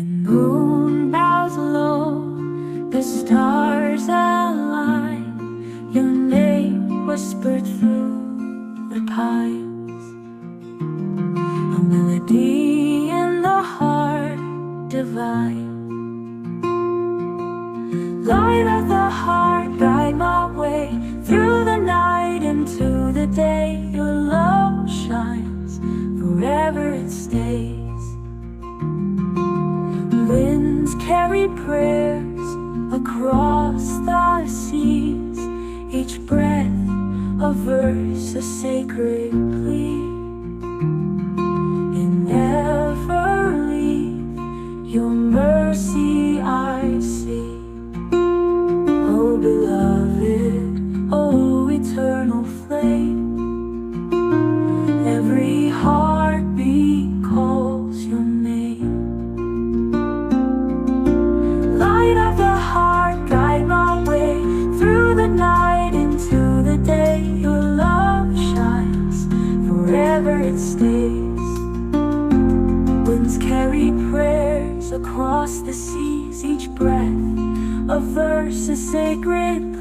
Moon bows low, the stars align. Your name whispered through the pines. A melody in the heart divine. Light of the heart, guide my way through the night into the day. Your love shines, forever it stays. Winds carry prayers across the seas, each breath a verse, a sacred plea. In every leaf, your mercy I see. Oh beloved, oh eternal flame, every heartbeat calls your name. Light of the heart, guide my way through the night into the day. Your love shines, forever it stays. Winds carry prayers across the seas, each breath a verse, a sacred